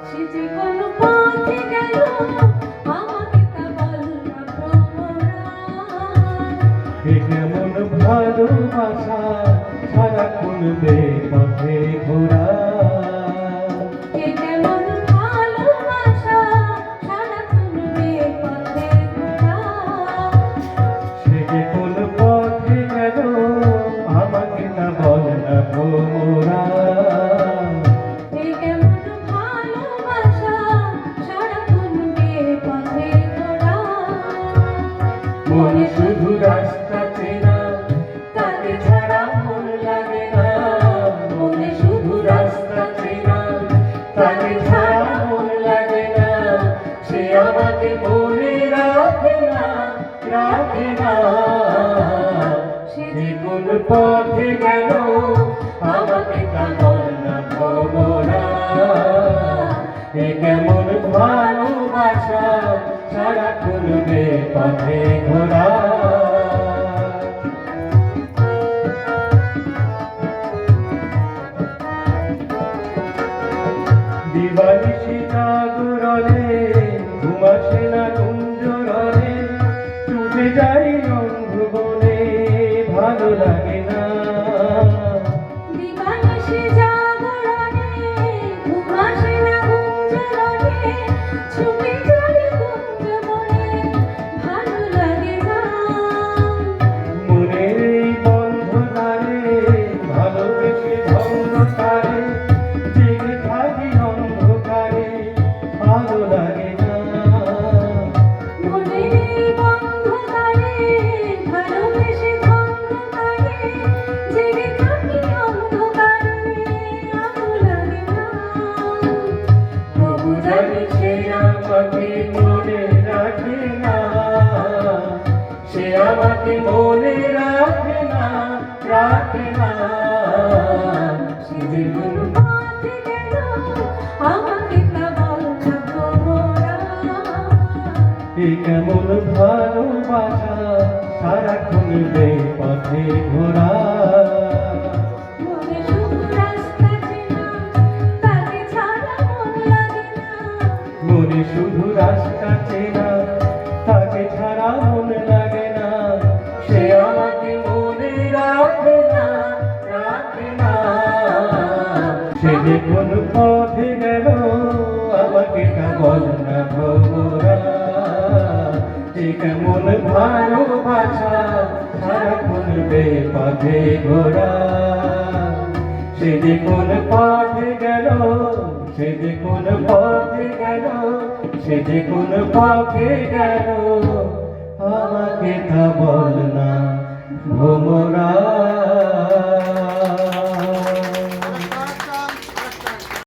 সে যে কোন পথে গেল আমাকে তা বল না ভ্রমরা। এ কেমন ভালোবাসা সারাক্ষণ বেপথে ঘোরা। এ কেমন ভালোবাসা সারাক্ষণ বেপথে ঘোরা। সে যে কোন পথে গেল আমাকে তা বল না ভ্রমরা। এ কেমন ভালোবাসা সারাক্ষণ বেপথে ঘোরা। মনে শুধু রাস্তা চেনা তাকে ছাড়া মন লাগে না। মনে শুধু রাস্তা চেনা তাকে ছাড়া মন লাগে না। সে আমাকে মনে রাখে না, রাখে না। সে যে কোন পথে গেল আমাকে তা বল না ভ্রমরা। এ কেমন ভালোবাসা সারাক্ষণ বেপথে ঘোরা। দিবানিশি জাগরণে ঘুম আসে না কুঞ্জরণে। ছুটে যাই অন্ধবনে ভালো লাগে না। দিবানিশি জাগরণে ঘুম আসে না কুঞ্জরণে। ছুটে যাই কুঞ্জবনে ভালো লাগে না। মনের এই বন্ধনারে ভালোবেসে ধন্যতারে জেগে থাকি অন্ধকারে ভালো লাগে না। মনের এই বন্ধকারে ভালোবেসে ধন্যতারে জেগে থাকি অন্ধকারে ভালো লাগে না। তবু জানি সে আমাকে মনে রাখে না। সে আমাকে মনে রাখে না, রাখে না। সে যে কোন পথে গেল আমাকে তা বল না ভ্রমরা। এ কেমন ভালোবাসা সারাক্ষণ বেপথে ঘোরা। মনে শুধু রাস্তা চেনা তাকে ছাড়া মন লাগে না। মনে শুধু রাস্তা চেনা তাকে ছাড়া মন লাগে না। সে আমাকে মনে রাখে না, রাখে না। সে যে কোন পথে গেল আমাকে তা বল না ভ্রমরা। এ কেমন ভালোবাসা সারাক্ষণ বেপথে ঘোরা। সে যে কোন পথে গেল, সে যে কোন পথে গেল, সে যে কোন পথে গেল আমাকে তা বল না ভ্রমরা।